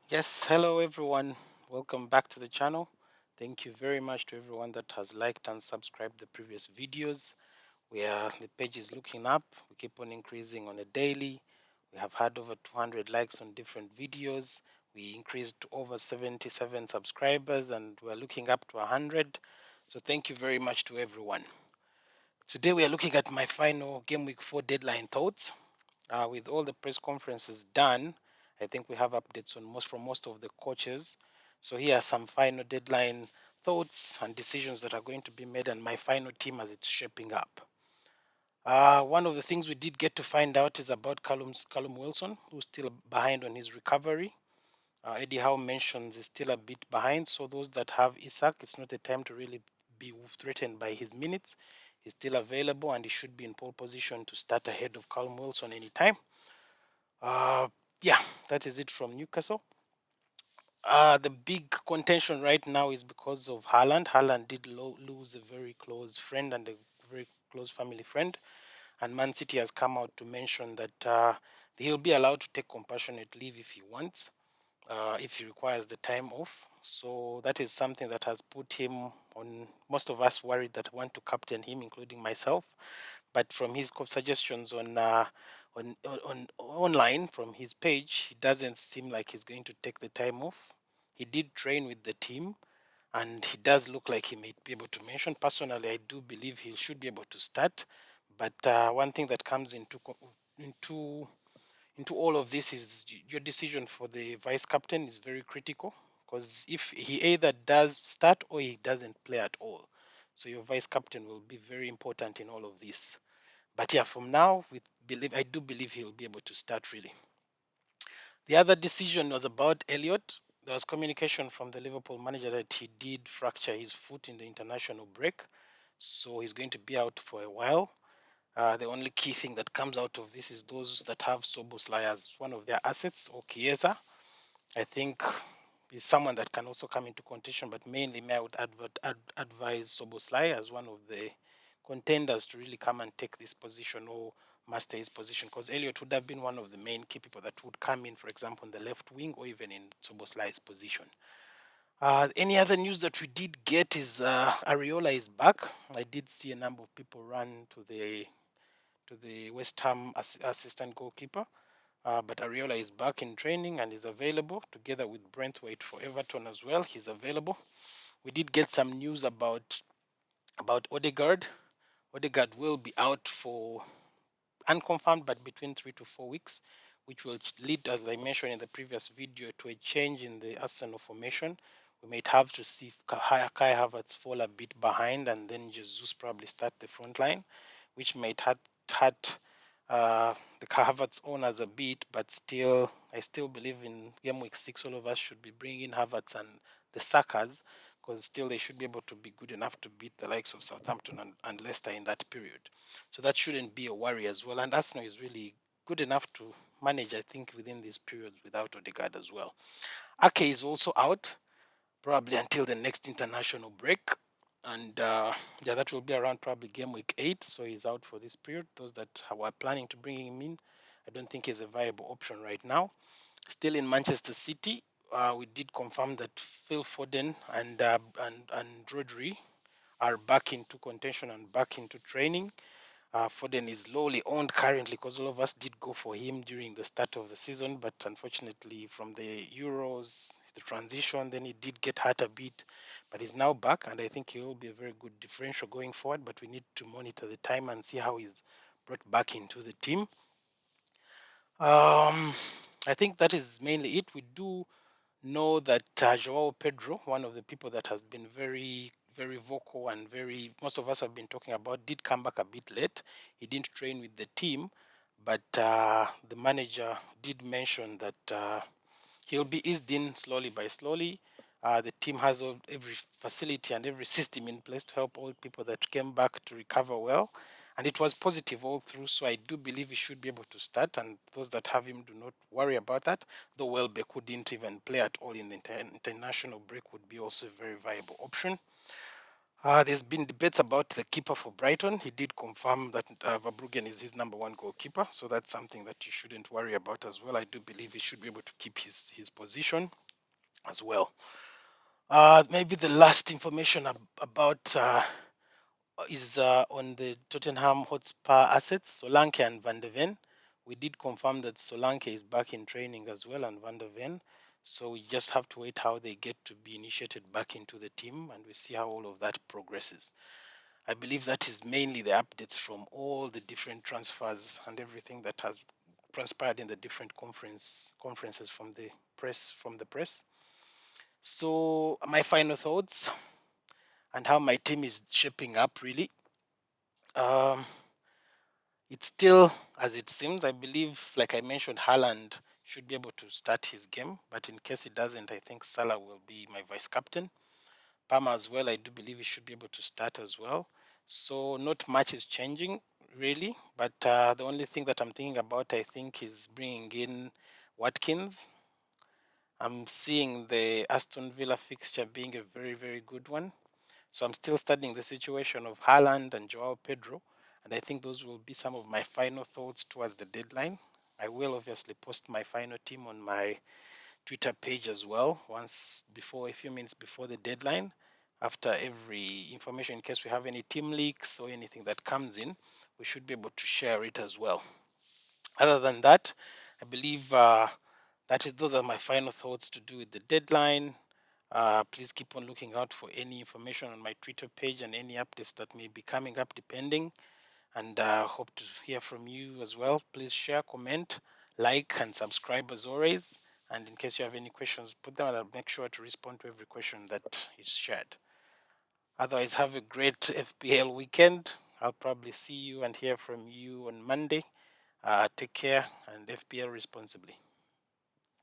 Yes, hello everyone. Welcome back to the channel. Thank you very much to everyone that has liked and subscribed the previous videos. The page is looking up. We keep on increasing on a daily. We have had over 200 likes on different videos. We increased to over 77 subscribers and we're looking up to 100. So thank you very much to everyone. Today we are looking at my final game week 4 deadline thoughts. With all the press conferences done, I think we have updates on most of the coaches. So here are some final deadline thoughts and decisions that are going to be made, and my final team as it's shaping up. One of the things we did get to find out is about Callum Wilson, who's still behind on his recovery. Eddie Howe mentions he's still a bit behind, so those that have Isaac, it's not a time to really be threatened by his minutes. He's still available and he should be in pole position to start ahead of Callum Wilson anytime. Uh, yeah, that is it from Newcastle. The big contention right now is because of Haaland. Haaland did lose a very close friend and a very close family friend, and Man City has come out to mention that he'll be allowed to take compassionate leave if he wants, if he requires the time off. So that is something that has put him on. Most of us worried that want to captain him, including myself. But from his suggestions on online from his page, it doesn't seem like he's going to take the time off. He did train with the team, and he does look like he may be able to mention. Personally, I do believe he should be able to start. But one thing that comes into into all of this is your decision for the vice captain is very critical, because if he either does start or he doesn't play at all, so your vice captain will be very important in all of this. But yeah, from now, I do believe he'll be able to start really. The other decision was about Elliot. There was communication from the Liverpool manager that he did fracture his foot in the international break, so he's going to be out for a while. The only key thing that comes out of this is those that have Soboslai as one of their assets, or Chiesa. I think is someone that can also come into contention, but mainly I would advise Soboslai as one of the contenders to really come and take this position or master his position, because Elliot would have been one of the main key people that would come in, for example, on the left wing or even in Soboslai's position. Any other news that we did get is Areola is back. I did see a number of people run to the West Ham assistant goalkeeper. But Areola is back in training and is available together with Brentwaite for Everton as well. He's available. We did get some news about Odegaard. Odegaard will be out for unconfirmed, but between 3 to 4 weeks, which will lead, as I mentioned in the previous video, to a change in the Arsenal formation. We might have to see Kai Havertz fall a bit behind and then Jesus probably start the front line, which might hurt the Havertz owners a bit, but still, I still believe in game week 6, all of us should be bringing Havertz and the Sakas, because still they should be able to be good enough to beat the likes of Southampton and Leicester in that period. So that shouldn't be a worry as well. And Arsenal is really good enough to manage, I think, within these periods without Odegaard as well. Ake is also out, probably until the next international break. And yeah, that will be around probably game week 8. So he's out for this period. Those that were planning to bring him in, I don't think he's a viable option right now. Still in Manchester City, we did confirm that Phil Foden and Rodri are back into contention and back into training. Foden is lowly owned currently because all of us did go for him during the start of the season, but unfortunately, from the Euros, the transition, then he did get hurt a bit, but he's now back, and I think he will be a very good differential going forward. But we need to monitor the time and see how he's brought back into the team. I think that is mainly it. We do know that Joao Pedro, one of the people that has been very, very vocal and most of us have been talking about, did come back a bit late. He didn't train with the team, but the manager did mention that he'll be eased in slowly by slowly. The team has every facility and every system in place to help all people that came back to recover well. And it was positive all through, so I do believe he should be able to start. And those that have him do not worry about that. Though Welbeck couldn't even play at all in the international break, would be also a very viable option. There's been debates about the keeper for Brighton. He did confirm that Verbruggen is his number one goalkeeper, so that's something that you shouldn't worry about as well. I do believe he should be able to keep his position as well. Maybe the last information about is on the Tottenham Hotspur assets, Solanke and Van de Ven. We did confirm that Solanke is back in training as well, and Van de Ven. So we just have to wait how they get to be initiated back into the team, and we see how all of that progresses. I believe that is mainly the updates from all the different transfers and everything that has transpired in the different conferences from the press. So my final thoughts and how my team is shaping up really. Um, it's still as it seems. I believe, like I mentioned, Haaland should be able to start his game, but in case he doesn't, I think Salah will be my vice captain. Palmer as well, I do believe he should be able to start as well. So not much is changing really, but the only thing that I'm thinking about, I think, is bringing in Watkins. I'm seeing the Aston Villa fixture being a very, very good one. So I'm still studying the situation of Haaland and Joao Pedro, and I think those will be some of my final thoughts towards the deadline. I will obviously post my final team on my Twitter page as well, once before, a few minutes before the deadline, after every information, in case we have any team leaks or anything that comes in, we should be able to share it as well. Other than that, I believe those are my final thoughts to do with the deadline. Please keep on looking out for any information on my Twitter page and any updates that may be coming up depending. And hope to hear from you as well. Please share, comment, like, and subscribe as always. And in case you have any questions, put them and I'll make sure to respond to every question that is shared. Otherwise, have a great FPL weekend. I'll probably see you and hear from you on Monday. Take care and FPL responsibly.